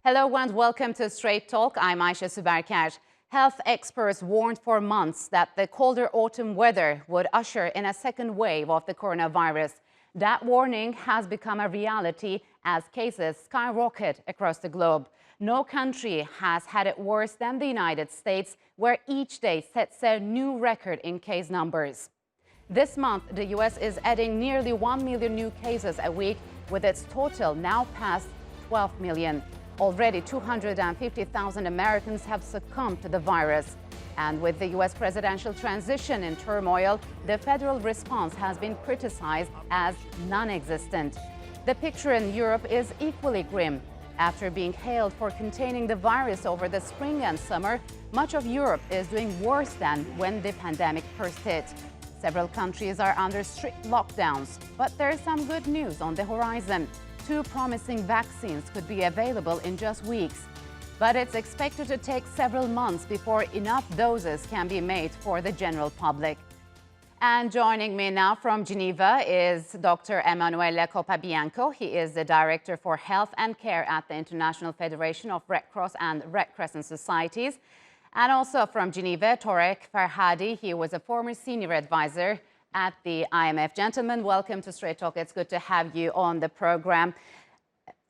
Hello and welcome to Straight Talk. I'm Ayşe Süberker. Health experts warned for months that the colder autumn weather would usher in a second wave of the coronavirus. That warning has become a reality as cases skyrocket across the globe. No country has had it worse than the United States, where each day sets a new record in case numbers. This month, the US is adding nearly 1 million new cases a week, with its total now past 12 million. Already 250,000 Americans have succumbed to the virus. And with the US presidential transition in turmoil, the federal response has been criticized as non-existent. The picture in Europe is equally grim. After being hailed for containing the virus over the spring and summer, much of Europe is doing worse than when the pandemic first hit. Several countries are under strict lockdowns, but there is some good news on the horizon. 2 promising vaccines could be available in just weeks. But it's expected to take several months before enough doses can be made for the general public. And joining me now from Geneva is Dr. Emanuele Capobianco. He is the Director for Health and Care at the International Federation of Red Cross and Red Crescent Societies. And also from Geneva, Torek Farhadi. He was a former senior advisor at the IMF. Gentlemen, welcome to Straight Talk. It's good to have you on the program.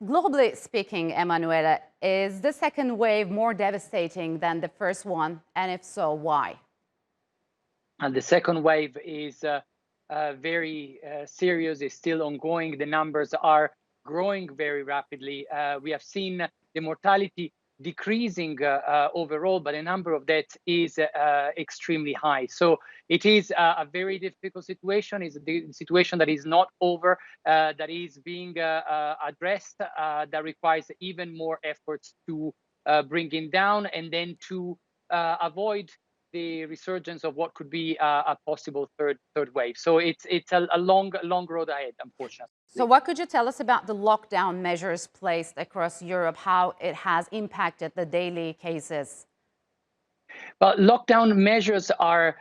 Globally speaking, Emanuele, is the second wave more devastating than the first one? And if so, why? And the second wave is very serious, is still ongoing. The numbers are growing very rapidly. We have seen the mortality decreasing overall, but the number of deaths is extremely high. So it is a very difficult situation. It's a situation that is not over, that is being addressed, that requires even more efforts to bring it down and then to avoid the resurgence of what could be a possible third wave. So it's a long road ahead, unfortunately. So what could you tell us about the lockdown measures placed across Europe, how it has impacted the daily cases? Well, lockdown measures are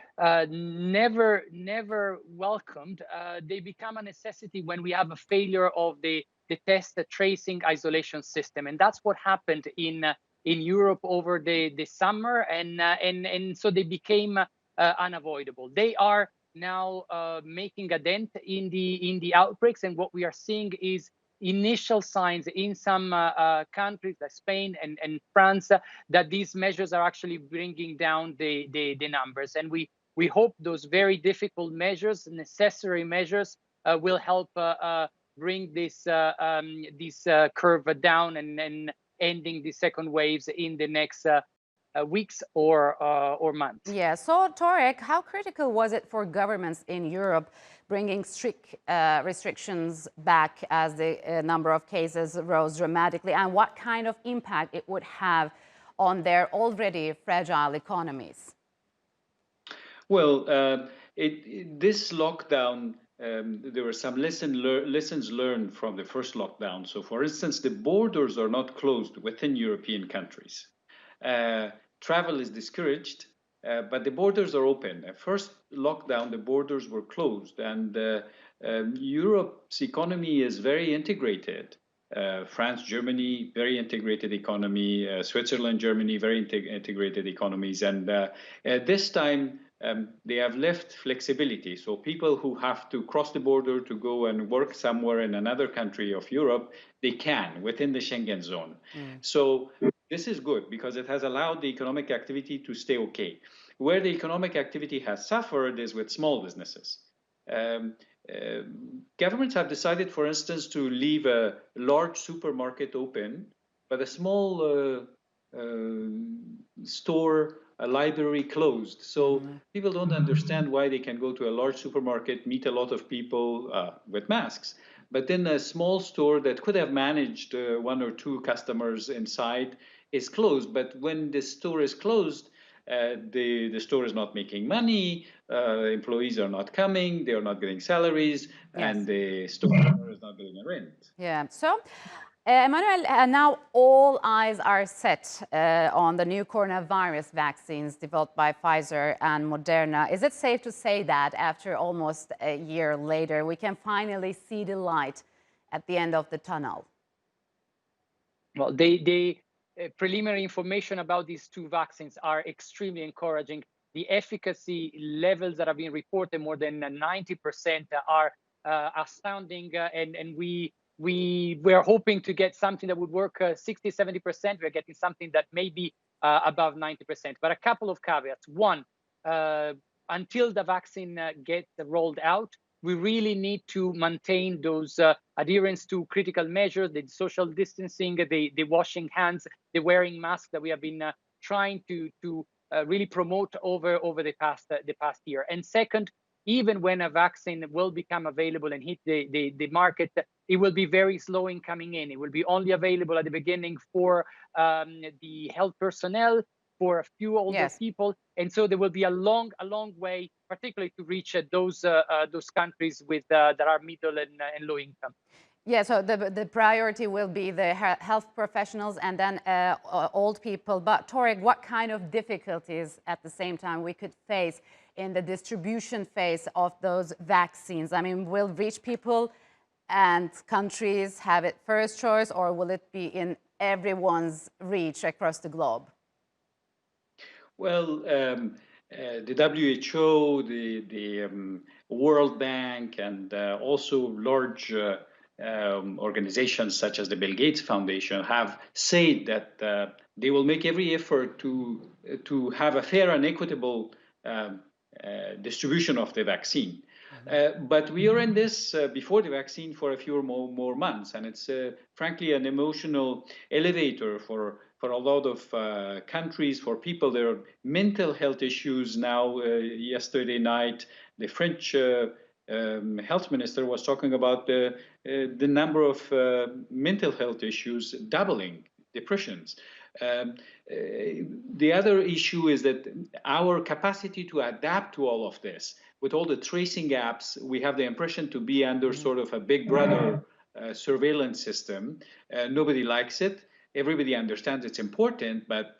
never welcomed. They become a necessity when we have a failure of the test, the tracing, isolation system, and that's what happened in Europe over the summer, and so they became unavoidable. They are now making a dent in the outbreaks, and what we are seeing is initial signs in some countries like Spain and France that these measures are actually bringing down the numbers, and we hope those very difficult measures, necessary measures, will help bring this curve down and ending the second waves in the next weeks or months. Yeah, so Torek, how critical was it for governments in Europe bringing strict restrictions back as the number of cases rose dramatically, and what kind of impact it would have on their already fragile economies? Well, this lockdown, there were some lessons learned from the first lockdown. So, for instance, the borders are not closed within European countries. Travel is discouraged, but the borders are open. At first lockdown, the borders were closed, and Europe's economy is very integrated. France, Germany, very integrated economy. Switzerland, Germany, very integrated economies. And this time, they have left flexibility. So people who have to cross the border to go and work somewhere in another country of Europe, they can within the Schengen zone. So this is good because it has allowed the economic activity to stay okay. Where the economic activity has suffered is with small businesses. Governments have decided, for instance, to leave a large supermarket open, but a small store, a library closed. So people don't understand why they can go to a large supermarket, meet a lot of people with masks, but then a small store that could have managed 1 or 2 customers inside is closed. But when the store is closed, the store is not making money, employees are not coming, they are not getting salaries, and the store owner is not getting a rent. Yeah, so Emanuele, now all eyes are set on the new coronavirus vaccines developed by Pfizer and Moderna. Is it safe to say that after almost a year later, we can finally see the light at the end of the tunnel? Well, the preliminary information about these two vaccines are extremely encouraging. The efficacy levels that have been reported, more than 90%, are astounding, and we're hoping to get something that would work 60, 70%. We're getting something that may be above 90%. But a couple of caveats. One, until the vaccine gets rolled out, we really need to maintain those adherence to critical measures, the social distancing, the washing hands, the wearing masks that we have been trying to really promote over the past year. And second, even when a vaccine will become available and hit the market, it will be very slow in coming in. It will be only available at the beginning for the health personnel, for a few older people, and so there will be a long way, particularly to reach those countries with that are middle and low income. Yeah, so the priority will be the health professionals and then old people. But Torek, what kind of difficulties at the same time we could face in the distribution phase of those vaccines? I mean, will rich people and countries have it first choice, or will it be in everyone's reach across the globe? Well, the WHO, the World Bank, and also large organizations such as the Bill Gates Foundation have said that they will make every effort to have a fair and equitable distribution of the vaccine. But we are in this before the vaccine for a few more months, and it's frankly an emotional elevator for a lot of countries, for people. There are mental health issues now. Yesterday night, the French health minister was talking about the number of mental health issues doubling, depressions. The other issue is that our capacity to adapt to all of this, with all the tracing apps, we have the impression to be under sort of a big brother surveillance system. Nobody likes it. Everybody understands it's important, but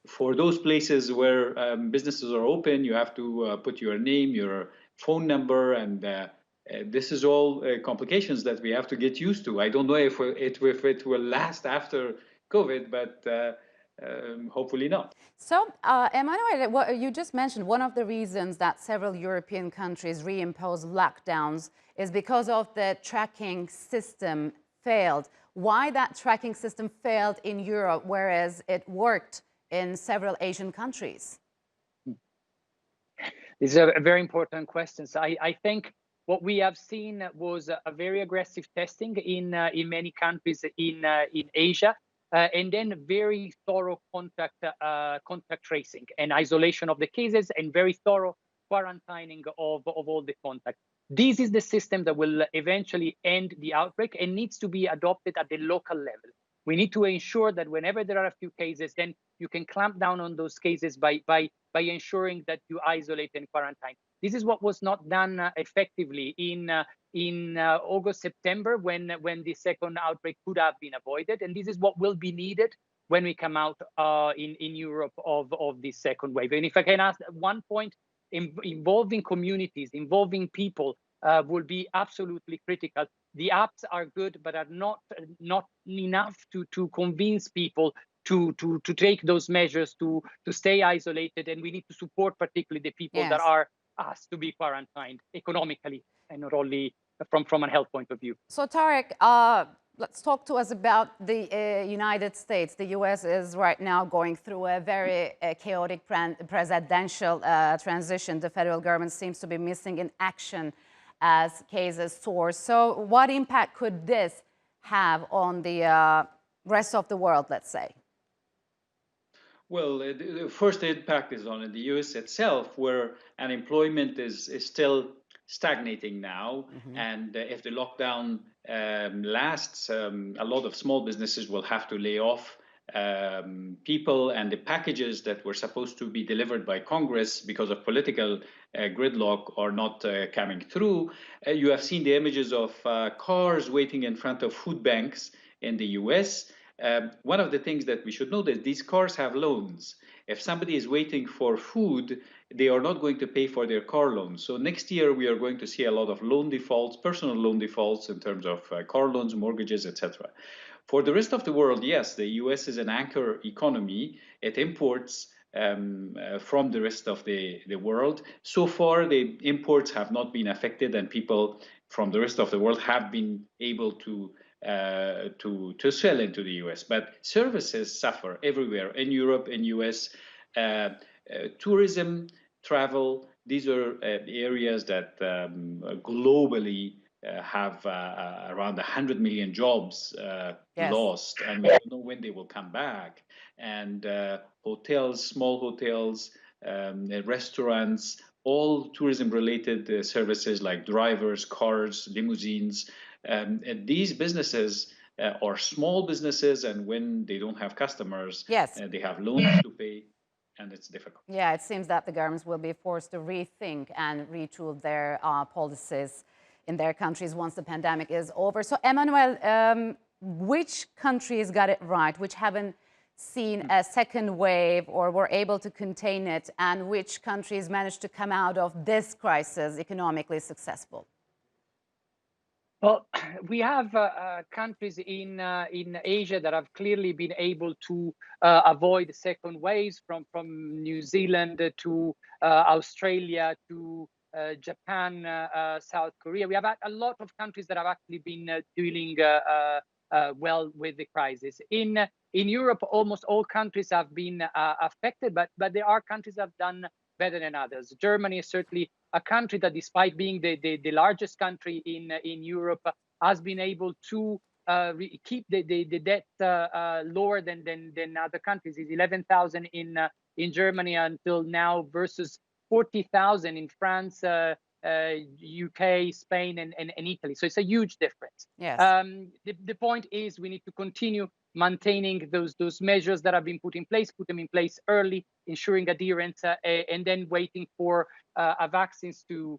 for those places where businesses are open, you have to put your name, your phone number, and this is all complications that we have to get used to. I don't know if it will last after COVID, but hopefully not. So, Emanuele, what you just mentioned, one of the reasons that several European countries reimpose lockdowns is because of the tracking system failed. Why that tracking system failed in Europe, whereas it worked in several Asian countries? These are very important questions. I think what we have seen was a very aggressive testing in many countries in Asia, and then very thorough contact tracing and isolation of the cases, and very thorough quarantining of all the contacts. This is the system that will eventually end the outbreak and needs to be adopted at the local level. We need to ensure that whenever there are a few cases, then you can clamp down on those cases by ensuring that you isolate and quarantine. This is what was not done effectively in August, September, when the second outbreak could have been avoided, and this is what will be needed when we come out in Europe of this second wave. And if I can ask one point, involving communities, involving people will be absolutely critical. The apps are good, but are not enough to convince people to take those measures, to stay isolated, and we need to support particularly the people that are asked to be quarantined economically and not only from a health point of view. So Torek, let's talk to us about the United States. The US is right now going through a very chaotic presidential transition. The federal government seems to be missing in action as cases soar. So what impact could this have on the rest of the world, let's say? Well, the first impact is on the US itself, where unemployment is still stagnating now. And if the lockdown lasts, a lot of small businesses will have to lay off people, and the packages that were supposed to be delivered by Congress because of political gridlock are not coming through. You have seen the images of cars waiting in front of food banks in the US. One of the things that we should know is these cars have loans. If somebody is waiting for food, they are not going to pay for their car loans. So next year we are going to see a lot of loan defaults, personal loan defaults in terms of car loans, mortgages, etc. For the rest of the world, yes, the US is an anchor economy. It imports from the rest of the world. So far, the imports have not been affected, and people from the rest of the world have been able to sell into the US. But services suffer everywhere in Europe, in US. Tourism, travel, these are areas that globally have around 100 million jobs Yes. lost, and we don't know when they will come back. And hotels, small hotels, restaurants, all tourism-related services like drivers, cars, limousines. And these businesses are small businesses, and when they don't have customers, Yes. they have loans to pay, and it's difficult. Yeah, it seems that the governments will be forced to rethink and retool their policies in their countries once the pandemic is over. So, Emanuele, which countries got it right, which haven't seen a second wave or were able to contain it, and which countries managed to come out of this crisis economically successful? Well, we have countries in Asia that have clearly been able to avoid second waves, from New Zealand to Australia to Japan, South Korea. We have a lot of countries that have actually been dealing well with the crisis. In Europe, almost all countries have been affected, but there are countries that have done better than others. Germany is certainly a country that, despite being the largest country in Europe, has been able to keep the debt lower than other countries. It's 11,000 in Germany until now versus 40,000 in France, UK, Spain, and Italy. So it's a huge difference. Yes. The point is we need to continue maintaining those measures that have been put them in place early, ensuring adherence, and then waiting for vaccines to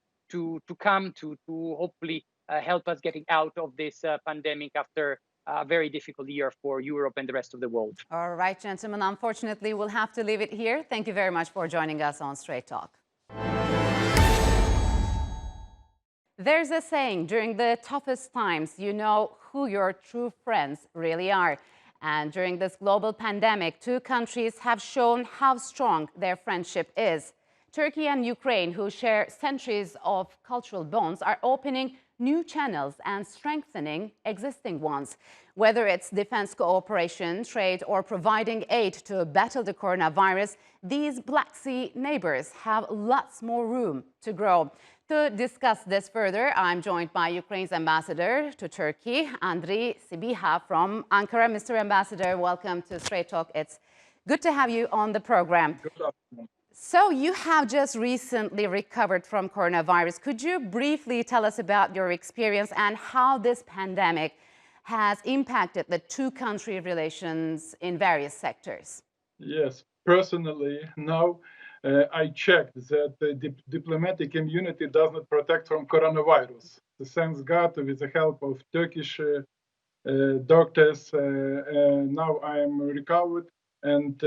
come to hopefully help us getting out of this pandemic after a very difficult year for Europe and the rest of the world. All right, gentlemen, unfortunately, we'll have to leave it here. Thank you very much for joining us on Straight Talk. There's a saying, during the toughest times, you know who your true friends really are. And during this global pandemic, two countries have shown how strong their friendship is. Turkey and Ukraine, who share centuries of cultural bonds, are opening new channels and strengthening existing ones. Whether it's defense cooperation, trade, or providing aid to battle the coronavirus, these Black Sea neighbors have lots more room to grow. To discuss this further, I'm joined by Ukraine's ambassador to Turkey, Andrii Sybiha from Ankara. Mr. Ambassador, welcome to Straight Talk. It's good to have you on the program. Good afternoon. So you have just recently recovered from coronavirus. Could you briefly tell us about your experience and how this pandemic has impacted the two-country relations in various sectors? Yes, personally, now I checked that the diplomatic immunity does not protect from coronavirus. Thanks God, with the help of Turkish doctors, now I am recovered, and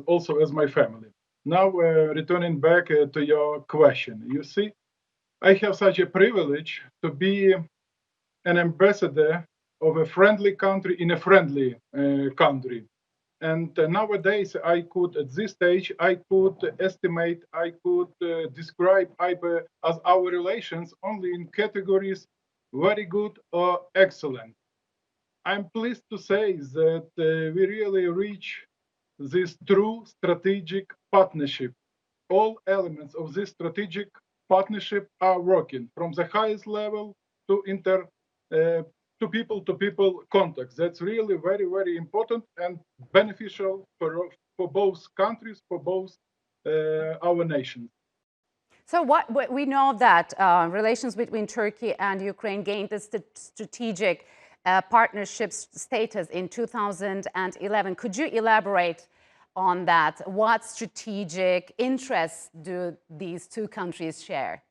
also as my family. Now, returning back to your question, you see, I have such a privilege to be an ambassador of a friendly country in a friendly country. And nowadays, I could, at this stage, I could estimate, I could describe as our relations only in categories very good or excellent. I'm pleased to say that we really reach this true strategic partnership. All elements of this strategic partnership are working from the highest level to people-to-people contacts. That's really very, very important and beneficial for both countries, for both our nations. So what we know that relations between Turkey and Ukraine gained this strategic partnership status in 2011. Could you elaborate on that? What strategic interests do these two countries share?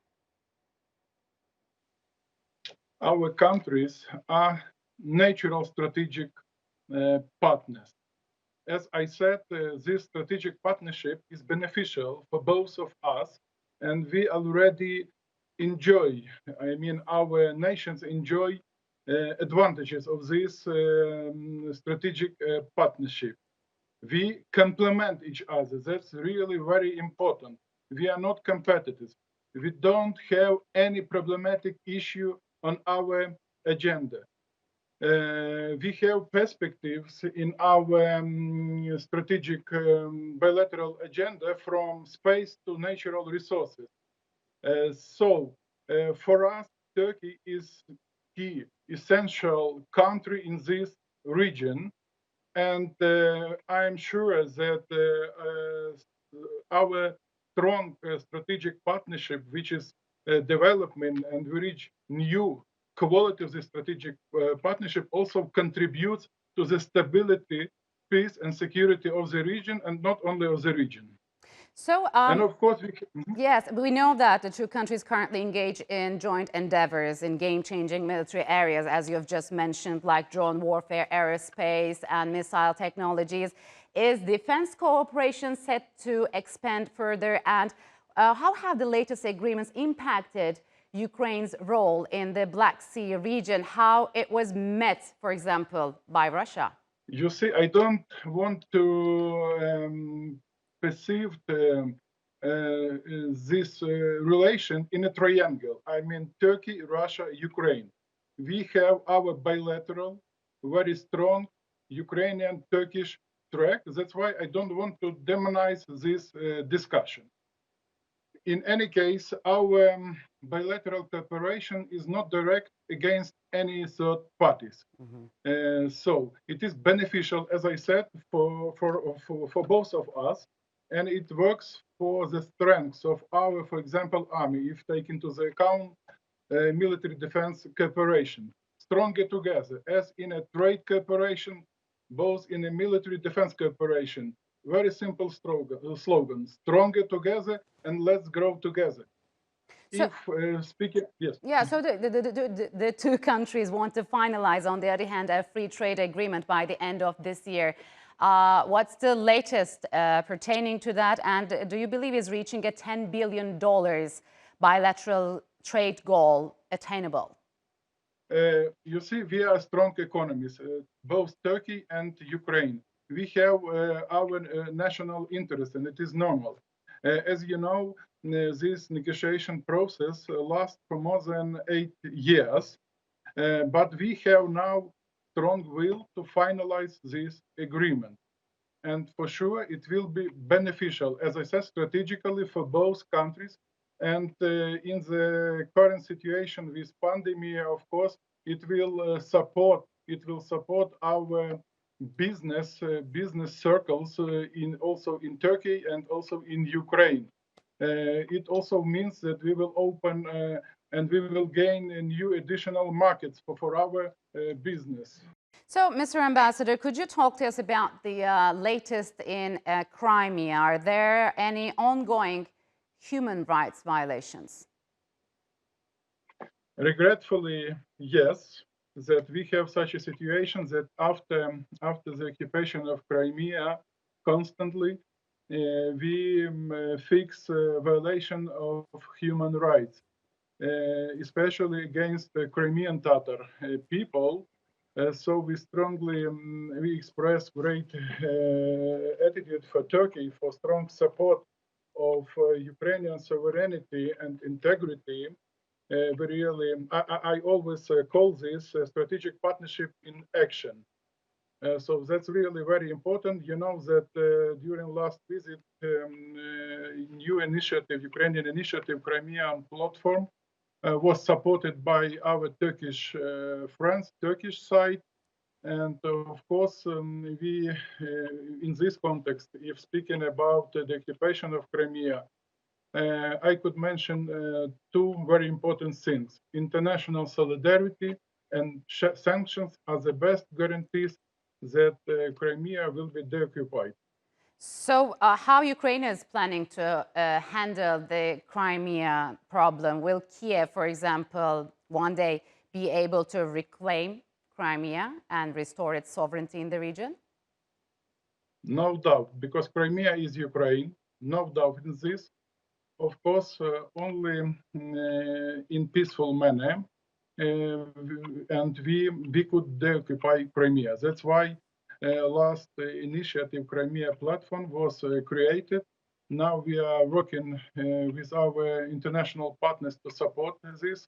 Our countries are natural strategic partners. As I said, this strategic partnership is beneficial for both of us, and we already enjoy, our nations enjoy advantages of this strategic partnership. We complement each other. That's really very important. We are not competitors. We don't have any problematic issue on our agenda. We have perspectives in our strategic bilateral agenda from space to natural resources. For us, Turkey is key, essential country in this region. And I'm sure that our strong strategic partnership, which is development, and we reach new quality of the strategic partnership, also contributes to the stability, peace, and security of the region, and not only of the region. So, and of course, yes, we know that the two countries currently engage in joint endeavors in game-changing military areas, as you have just mentioned, like drone warfare, aerospace, and missile technologies. Is defense cooperation set to expand further? And how have the latest agreements impacted Ukraine's role in the Black Sea region? How it was met, for example, by Russia? You see, I don't want to perceive this relation in a triangle. I mean, Turkey, Russia, Ukraine. We have our bilateral, very strong Ukrainian-Turkish track. That's why I don't want to demonize this discussion. In any case, our bilateral cooperation is not direct against any third parties. So it is beneficial, as I said, for both of us, and it works for the strengths of our, for example, army, if take into the account military defense cooperation. Stronger together, as in a trade cooperation, both in a military defense cooperation. Very simple slogan, stronger together and let's grow together. So, yes. Yeah, so the two countries want to finalize, on the other hand, a free trade agreement by the end of this year. What's the latest pertaining to that? And do you believe is reaching a $10 billion bilateral trade goal attainable? You see, we are strong economies, both Turkey and Ukraine. We have our national interest, and it is normal. As you know, this negotiation process lasts for more than 8 years, but we have now strong will to finalize this agreement. And for sure, it will be beneficial, as I said, strategically for both countries. And in the current situation with pandemic, of course, it will support our business circles also in Turkey and also in Ukraine. It also means that we will open and we will gain new additional markets for our business. So, Mr. Ambassador, could you talk to us about the latest in Crimea? Are there any ongoing human rights violations? Regretfully, yes. That we have such a situation that after the occupation of Crimea, constantly we fix violation of human rights, especially against the Crimean Tatar people. So we strongly we express great attitude for Turkey for strong support of Ukrainian sovereignty and integrity. I always call this a strategic partnership in action. So that's really very important. You know that during last visit, new initiative, Ukrainian initiative, Crimean platform, was supported by our Turkish friends, Turkish side. And of course, we, in this context, if speaking about the occupation of Crimea, I could mention two very important things. International solidarity and sanctions are the best guarantees that Crimea will be deoccupied. So how Ukraine is planning to handle the Crimea problem? Will Kiev, for example, one day be able to reclaim Crimea and restore its sovereignty in the region? No doubt, because Crimea is Ukraine, no doubt in this. Of course, only in peaceful manner. and we could deoccupy Crimea. That's why last initiative Crimea platform was created. Now we are working with our international partners to support this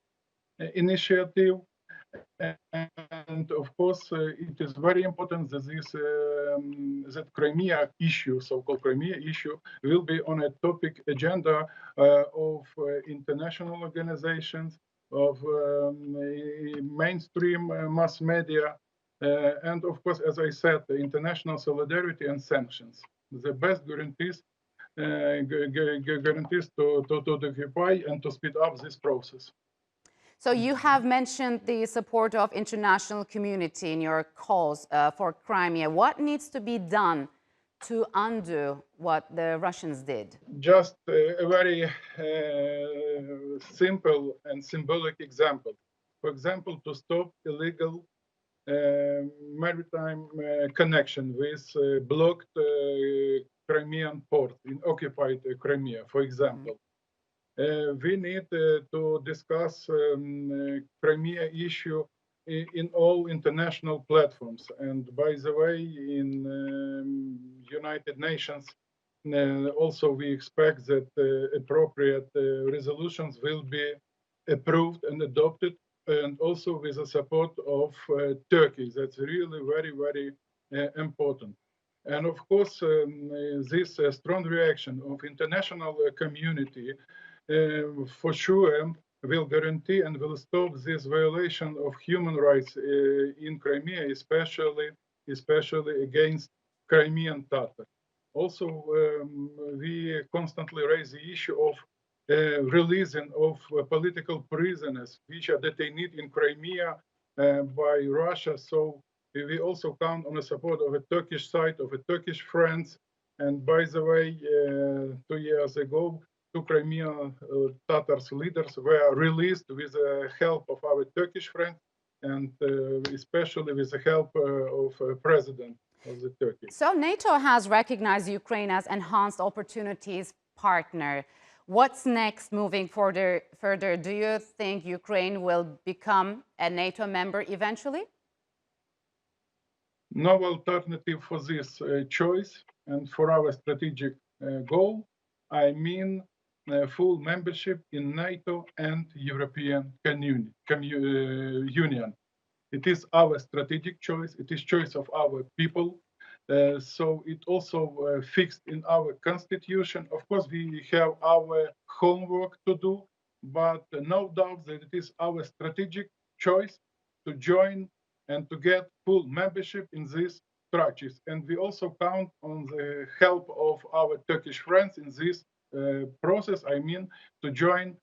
initiative. And of course, it is very important that that Crimea issue, so-called Crimea issue, will be on a topic agenda of international organizations, of mainstream mass media, and of course, as I said, the international solidarity and sanctions. The best guarantees to occupy and to speed up this process. So you have mentioned the support of international community in your calls for Crimea. What needs to be done to undo what the Russians did? Just a very simple and symbolic example. For example, to stop illegal maritime connection with blocked Crimean port in occupied Crimea, for example. We need to discuss Crimea issue in all international platforms. And by the way, in United Nations, also we expect that appropriate resolutions will be approved and adopted, and also with the support of Turkey. That's really very, very important. And of course, this strong reaction of international community for sure will guarantee and will stop this violation of human rights in Crimea, especially against Crimean Tatars. Also, we constantly raise the issue of releasing of political prisoners which are detained in Crimea by Russia. So we also count on the support of a Turkish side, of a Turkish friends. And by the way, 2 years ago, two Crimean Tatars leaders were released with the help of our Turkish friends, and especially with the help of President of the Turkey. So NATO has recognized Ukraine as enhanced opportunities partner. What's next moving further? Do you think Ukraine will become a NATO member eventually? No alternative for this choice and for our strategic goal. I mean full membership in NATO and European Union. It is our strategic choice. It is choice of our people. So it also fixed in our constitution. Of course, we have our homework to do, but no doubt that it is our strategic choice to join and to get full membership in these structures. And we also count on the help of our Turkish friends in this process, I mean, to join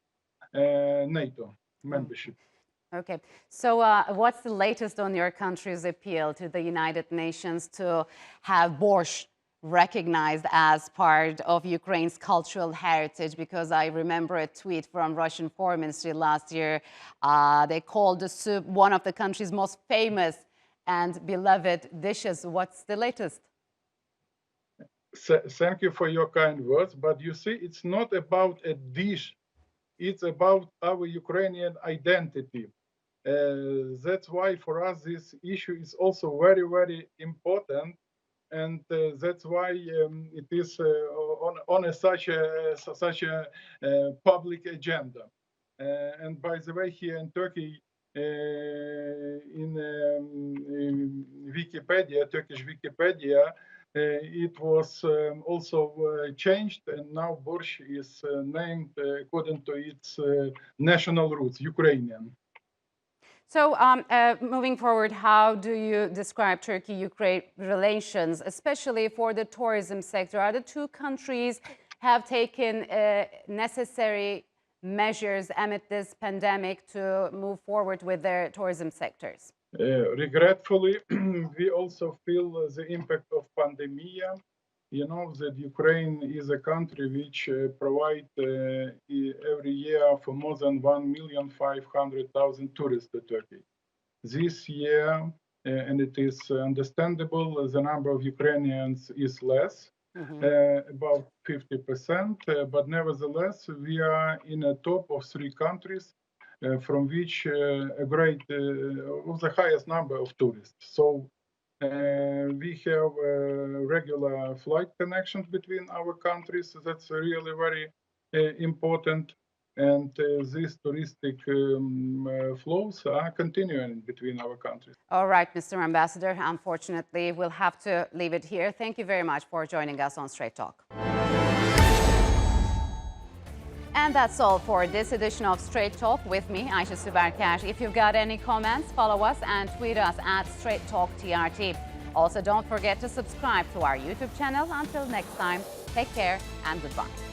NATO membership. Okay, so what's the latest on your country's appeal to the United Nations to have Borsch recognized as part of Ukraine's cultural heritage? Because I remember a tweet from Russian Foreign Ministry last year. They called the soup one of the country's most famous and beloved dishes. What's the latest? Thank you for your kind words, but you see, it's not about a dish. It's about our Ukrainian identity. That's why for us this issue is also very, very important, and that's why it is on such a public agenda. And by the way, here in Turkey, in Wikipedia, Turkish Wikipedia, it was also changed, and now Borsch is named according to its national roots, Ukrainian. So moving forward, how do you describe Turkey-Ukraine relations, especially for the tourism sector? Are the two countries have taken necessary measures amid this pandemic to move forward with their tourism sectors? Regretfully, we also feel the impact of pandemic. You know that Ukraine is a country which provides every year for more than 1,500,000 tourists to Turkey. This year, and it is understandable, the number of Ukrainians is less, about 50%, but nevertheless, we are in a top of 3 countries from which a great, of the highest number of tourists. So we have regular flight connections between our countries. That's really very important. And these touristic flows are continuing between our countries. All right, Mr. Ambassador, unfortunately, we'll have to leave it here. Thank you very much for joining us on Straight Talk. And that's all for this edition of Straight Talk with me, Ayşe Süberker. If you've got any comments, follow us and tweet us at Straight Talk TRT. Also, don't forget to subscribe to our YouTube channel. Until next time, take care and goodbye.